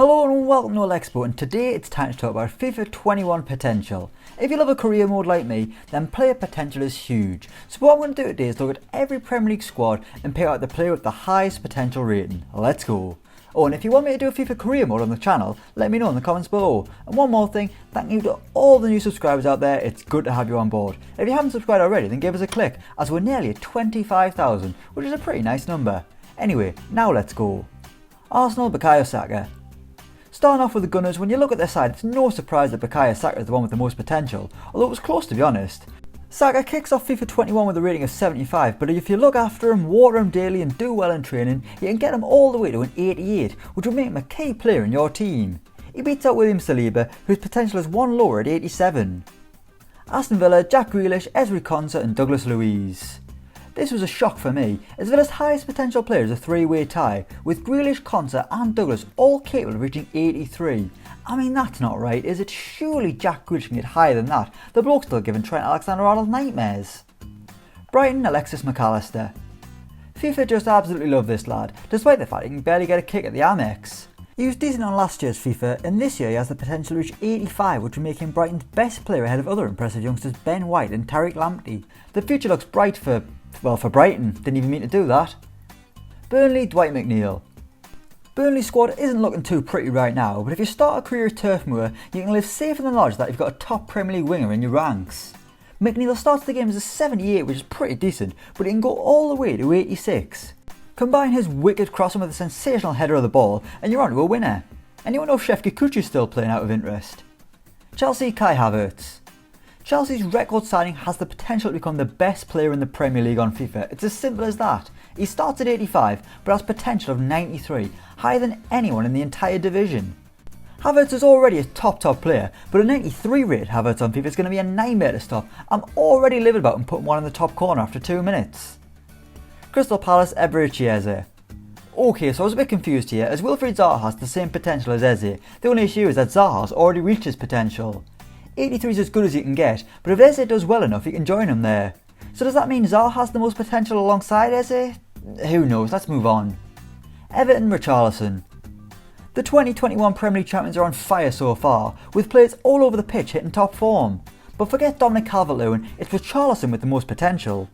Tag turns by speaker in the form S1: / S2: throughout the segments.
S1: Hello and welcome to Elecspo, and today it's time to talk about FIFA 21 potential. If you love a career mode like me, then player potential is huge. So what I'm going to do today is look at every Premier League squad and pick out the player with the highest potential rating. Let's go. Oh, and if you want me to do a FIFA career mode on the channel, let me know in the comments below. And one more thing, thank you to all the new subscribers out there, it's good to have you on board. If you haven't subscribed already, then give us a click, as we're nearly at 25,000, which is a pretty nice number. Anyway, now let's go. Arsenal, BUKAYO, SAKA. Starting off with the Gunners, when you look at their side, it's no surprise that BUKAYO SAKA is the one with the most potential, although it was close to be honest. SAKA kicks off FIFA 21 with a rating of 75, but if you look after him, water him daily and do well in training, you can get him all the way to an 88, which will make him a key player in your team. He beats out William Saliba, whose potential is one lower at 87. Aston Villa, Jack Grealish, Ezri Konsa and Douglas Luiz. This was a shock for me, as Villa's highest potential player is a three-way tie, with Grealish, Konsa and Douglas all capable of reaching 83. I mean, that's not right, is it? Surely Jack Grealish can get higher than that. The bloke's still giving Trent Alexander-ARNOLD nightmares. Brighton, Alexis McAllister. FIFA just absolutely love this lad, despite the fact he can barely get a kick at the Amex. He was decent on last year's FIFA, and this year he has the potential to reach 85, which will make him Brighton's best player ahead of other impressive youngsters Ben White and Tariq Lamptey. The future looks bright for Brighton, didn't even mean to do that. Burnley, Dwight McNeil. Burnley's squad isn't looking too pretty right now, but if you start a career at Turf Moor, you can live safe in the knowledge that you've got a top Premier League winger in your ranks. McNeil starts the game as a 78, which is pretty decent, but he can go all the way to 86. Combine his wicked crossing with a sensational header of the ball, and you're on to a winner. Anyone know if Shefki Kuch is still playing out of interest? Chelsea, Kai Havertz. Chelsea's record signing has the potential to become the best player in the Premier League on FIFA. It's as simple as that. He starts at 85 but has potential of 93, higher than anyone in the entire division. Havertz is already a top player, but a 93 rated Havertz on FIFA is going to be a nightmare to stop. I'm already livid about him putting one in the top corner after 2 minutes. Crystal Palace, EBERECHI. Okay, so I was a bit confused here, as WILFRED Zaha has the same potential as Eze. The only issue is that Zaha has already reached his potential. 83 is as good as you can get, but if Eze does well enough, you can join him there. So does that mean Zaha has the most potential alongside Eze? Who knows, let's move on. Everton, Richarlison. The 2021 Premier League champions are on fire so far, with players all over the pitch hitting top form. But forget Dominic Calvert-Lewin, it's Richarlison with the most potential.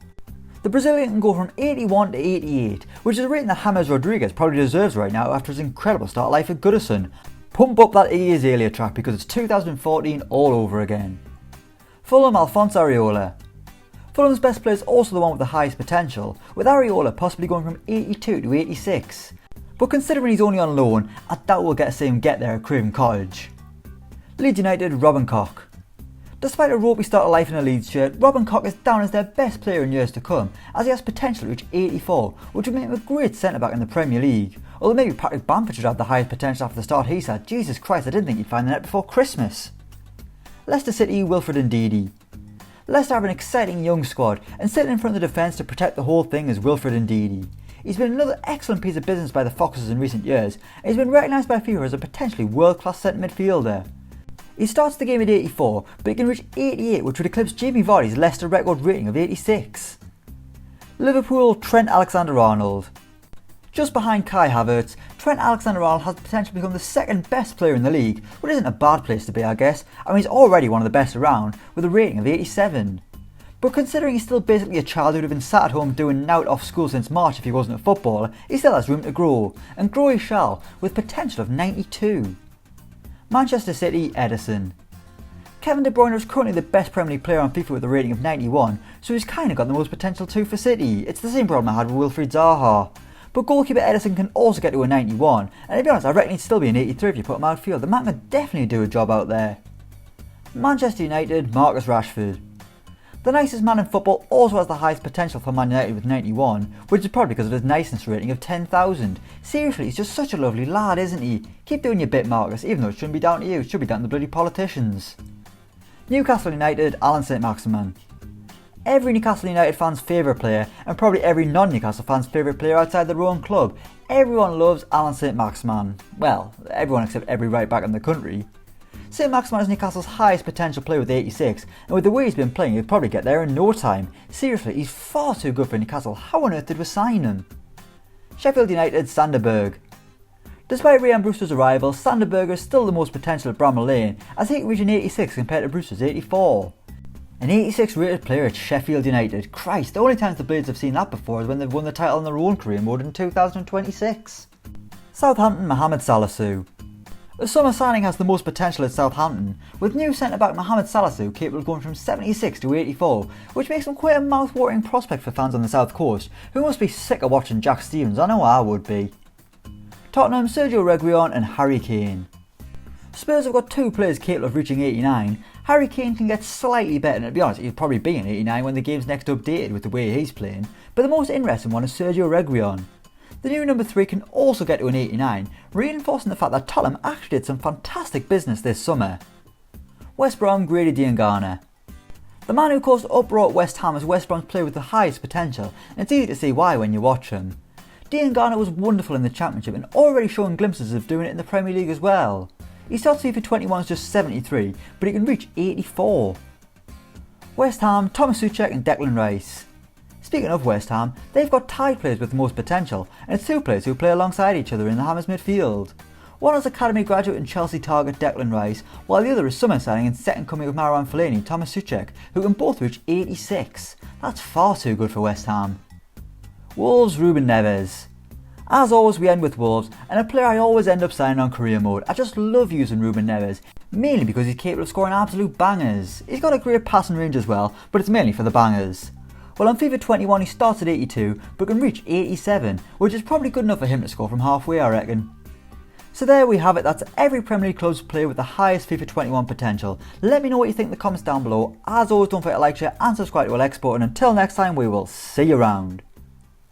S1: The Brazilian can go from 81 to 88, which is a rating that James Rodriguez probably deserves right now after his incredible start life at Goodison. Pump up that Iggy Azalea track because it's 2014 all over again. Fulham, ALPHONSE, AREOLA. Fulham's best player is also the one with the highest potential, with AREOLA possibly going from 82 to 86. But considering he's only on loan, I doubt we'll get to see him get there at Craven Cottage. Leeds United, Robin Koch. Despite a ropey start of life in a Leeds shirt, Robin Koch is down as their best player in years to come, as he has potential to reach 84, which would make him a great centre-back in the Premier League. Although maybe Patrick Bamford should have the highest potential after the start he's had. Jesus Christ, I didn't think he'd find the net before Christmas. Leicester City, WILFRED NDIDI. Leicester have an exciting young squad, and sitting in front of the defence to protect the whole thing is WILFRED NDIDI. He's been another excellent piece of business by the Foxes in recent years, and he's been recognised by FIFA as a potentially world-class centre midfielder. He starts the game at 84, but he can reach 88, which would eclipse Jamie Vardy's Leicester record rating of 86. Liverpool, Trent Alexander-Arnold. Just behind Kai Havertz, Trent Alexander-Arnold has the potential to become the second best player in the league, which isn't a bad place to be, I guess. I mean, he's already one of the best around, with a rating of 87. But considering he's still basically a child who'd have been sat at home doing nout off school since March if he wasn't a footballer, he still has room to grow, and grow he shall, with potential of 92. Manchester City, Ederson. Kevin De Bruyne is currently the best Premier League player on FIFA with a rating of 91, so he's kinda got the most potential too for City. It's the same problem I had with WILFRED Zaha. But goalkeeper Ederson can also get to a 91, and to be honest, I reckon he'd still be an 83 if you put him outfield. The man can definitely do a job out there. Manchester United, Marcus Rashford. The nicest man in football also has the highest potential for Man United with 91, which is probably because of his niceness rating of 10,000. Seriously, he's just such a lovely lad, isn't he? Keep doing your bit, Marcus, even though it shouldn't be down to you, it should be down to the bloody politicians. Newcastle United, Alan St-Maximin. Every Newcastle United fan's favourite player, and probably every non-Newcastle fan's favourite player outside their own club. Everyone loves Alan St-Maximin. Well, everyone except every right back in the country. St-Maximin is Newcastle's highest potential player with 86, and with the way he's been playing, he'll probably get there in no time. Seriously, he's far too good for Newcastle. How on earth did we sign him? Sheffield United, Sanderberg. Despite Ryan Brewster's arrival, Sander Berge is still the most potential at Bramall Lane, as he can reach an 86 compared to Brewster's 84. An 86 rated player at Sheffield United. Christ, the only times the Blades have seen that before is when they've won the title in their own career mode in 2026. Southampton, Mohamed Salisu. The summer signing has the most potential at Southampton, with new centre-back Mohamed Salisu capable of going from 76 to 84, which makes him quite a mouth-watering prospect for fans on the south coast, who must be sick of watching Jack Stevens. I know I would be. Tottenham, Sergio Reguilon and Harry Kane. Spurs have got two players capable of reaching 89. Harry Kane can get slightly better, and to be honest, he'll probably be an 89 when the game's next updated with the way he's playing, but the most interesting one is Sergio Reguilon. The new number 3 can also get to an 89, reinforcing the fact that Tottenham actually did some fantastic business this summer. West Brom, Grady Diangana. The man who caused uproar at West Ham is West Brom's player with the highest potential, and it's easy to see why when you watch him. Diangana was wonderful in the Championship and already showing glimpses of doing it in the Premier League as well. His stats FIFA 21 is just 73, but he can reach 84. West Ham, Thomas Souček and Declan Rice. Speaking of West Ham, they've got tied players with the most potential, and it's two players who play alongside each other in the Hammers midfield. One is academy graduate and Chelsea target Declan Rice, while the other is summer signing and second coming of Marouane Fellaini, Thomas Souček, who can both reach 86. That's far too good for West Ham. Wolves, Ruben Neves. As always, we end with Wolves, and a player I always end up signing on career mode. I just love using Ruben Neves, mainly because he's capable of scoring absolute bangers. He's got a great passing range as well, but it's mainly for the bangers. Well, on FIFA 21 he starts at 82, but can reach 87, which is probably good enough for him to score from halfway, I reckon. So there we have it, that's every Premier League club's player with the highest FIFA 21 potential. Let me know what you think in the comments down below. As always, don't forget to like, share and subscribe to Elecspo, and until next time, we will see you around.